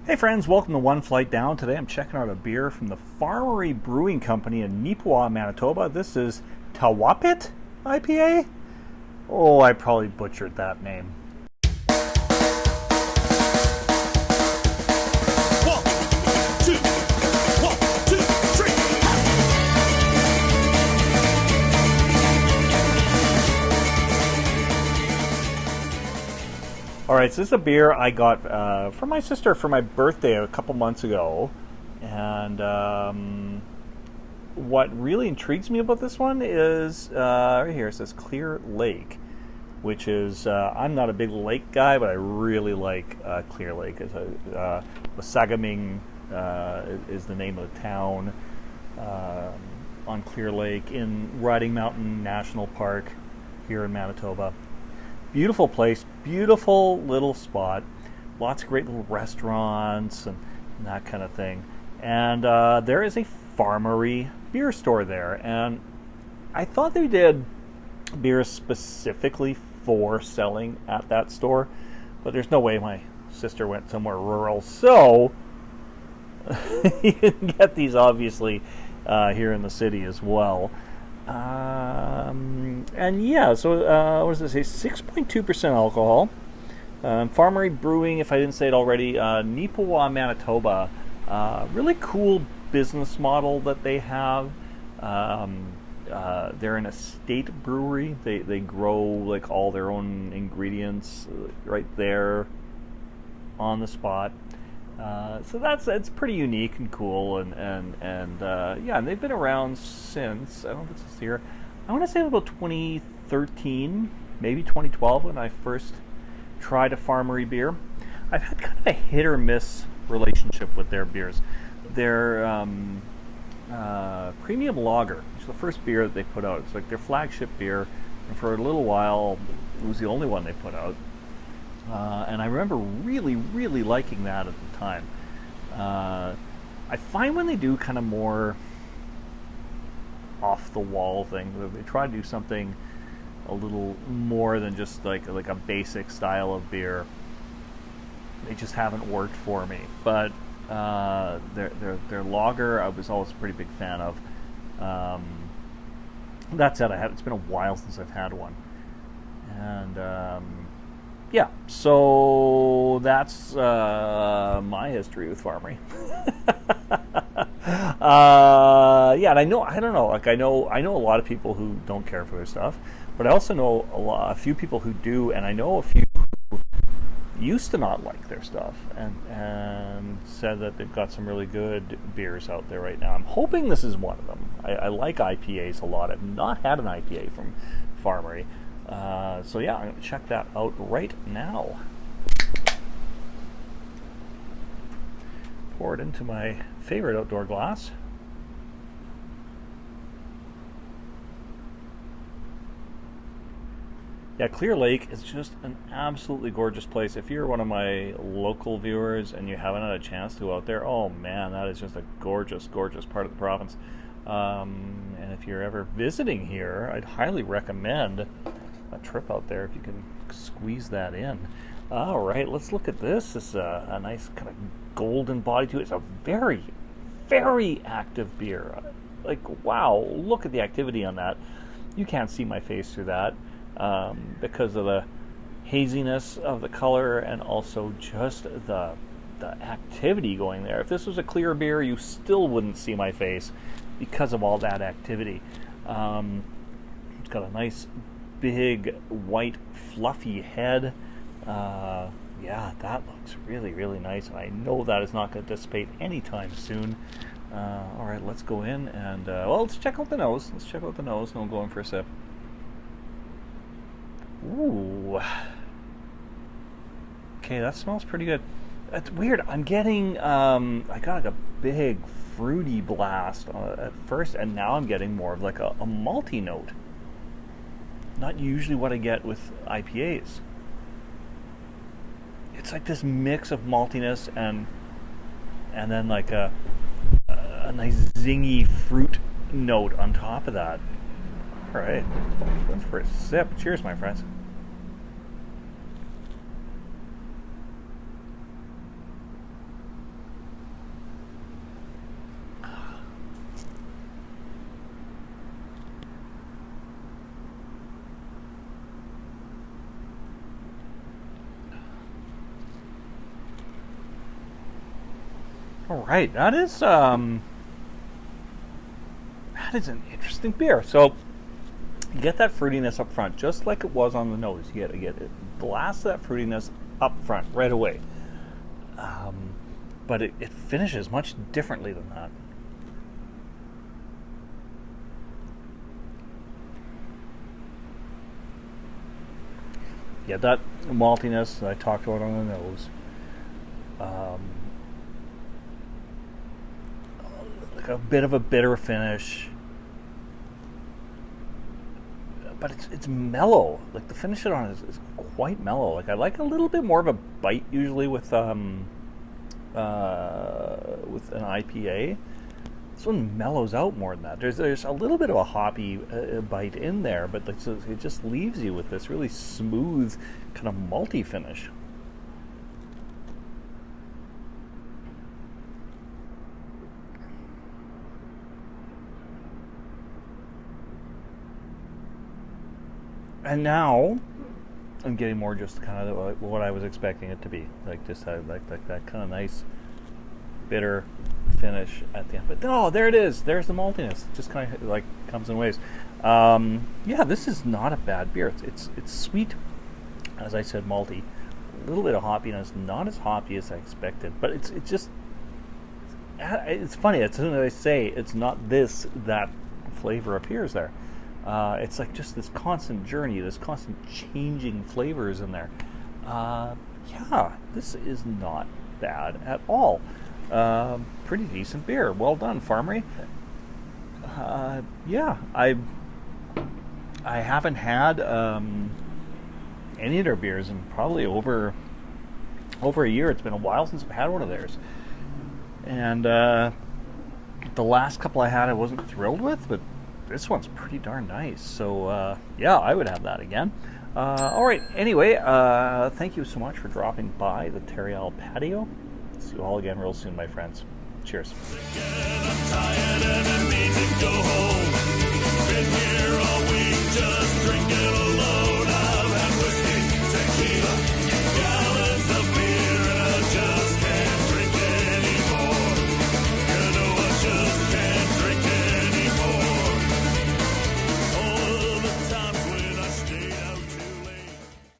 Hey friends, welcome to One Flight Down. Today I'm checking out a beer from the Farmery Brewing Company in Neepawa, Manitoba. This is Tawapit IPA? Oh, I probably butchered that name. One, two, one, two, three. Alright, so this is a beer I got from my sister for my birthday a couple months ago. And what really intrigues me about this one is, right here it says Clear Lake, which is, I'm not a big lake guy, but I really like Clear Lake. It's Wasagaming is the name of the town on Clear Lake in Riding Mountain National Park here in Manitoba. Beautiful place, beautiful little spot, lots of great little restaurants and that kind of thing. And there is a Farmery beer store there, and I thought they did beers specifically for selling at that store, but there's no way my sister went somewhere rural, so you can get these obviously here in the city as well. And yeah, so what does it say? 6.2% alcohol. Farmery Brewing, if I didn't say it already, Neepawa, Manitoba. Really cool business model that they have. They're an estate brewery. They grow like all their own ingredients right there on the spot. So it's pretty unique and cool, and yeah, and they've been around since, I don't know if it's this year, I want to say about 2013, maybe 2012 when I first tried a Farmery beer. I've had kind of a hit or miss relationship with their beers. Their premium lager, which is the first beer that they put out. It's like their flagship beer, and for a little while it was the only one they put out. And I remember really, really liking that at the time. I find when they do kind of more off-the-wall things, they try to do something a little more than just like a basic style of beer, they just haven't worked for me. But their lager, I was always a pretty big fan of. That said, it's been a while since I've had one, and yeah, so that's my history with Farmery. Yeah, and I don't know. Like I know a lot of people who don't care for their stuff, but I also know a few people who do, and I know a few who used to not like their stuff, and said that they've got some really good beers out there right now. I'm hoping this is one of them. I like IPAs a lot. I've not had an IPA from Farmery. So yeah, I'm going to check that out right now. Pour it into my favorite outdoor glass. Yeah, Clear Lake is just an absolutely gorgeous place. If you're one of my local viewers and you haven't had a chance to go out there, oh man, that is just a gorgeous, gorgeous part of the province. And if you're ever visiting here, I'd highly recommend a trip out there if you can squeeze that in. All right, let's look at this. This is a nice kind of golden body to it. It's a very, very active beer. Like, wow, look at the activity on that. You can't see my face through that because of the haziness of the color and also just the activity going there. If this was a clear beer, you still wouldn't see my face because of all that activity. It's got a nice big white fluffy head. Yeah, that looks really, really nice, and I know that is not going to dissipate anytime soon. All right, let's go in and well, let's check out the nose. Let's check out the nose, and I'll go in for a sip. Ooh. Okay, that smells pretty good. That's weird. I'm getting I got like a big fruity blast at first, and now I'm getting more of like a malty note. Not usually what I get with IPAs. It's like this mix of maltiness and then like a nice zingy fruit note on top of that. All right, going for a sip. Cheers, my friends. All right, that is an interesting beer. So you get that fruitiness up front, just like it was on the nose. You get it blasts that fruitiness up front right away. But it finishes much differently than that. Yeah, that maltiness that I talked about on the nose. Like a bit of a bitter finish, but it's mellow. Like the finish it on is quite mellow. Like I like a little bit more of a bite usually with an IPA. This one mellows out more than that. There's a little bit of a hoppy bite in there, but it just leaves you with this really smooth kind of malty finish. And now I'm getting more just kind of what I was expecting it to be, like just like that kind of nice bitter finish at the end. But no, there it is. There's the maltiness. It just kind of like comes in waves. Yeah, this is not a bad beer. It's sweet, as I said, malty. A little bit of hoppiness, not as hoppy as I expected, but it's funny. As soon as I say it's not this, that flavor appears there. It's like just this constant journey, this constant changing flavors in there. Yeah, this is not bad at all. Pretty decent beer. Well done, Farmery. Yeah, I haven't had any of their beers in probably over a year. It's been a while since I've had one of theirs. And the last couple I had I wasn't thrilled with, but this one's pretty darn nice. So, yeah, I would have that again. All right, anyway, thank you so much for dropping by the Terrial Patio. See you all again real soon, my friends. Cheers. I'm tired and I need to go home. Been here all week, just drinking.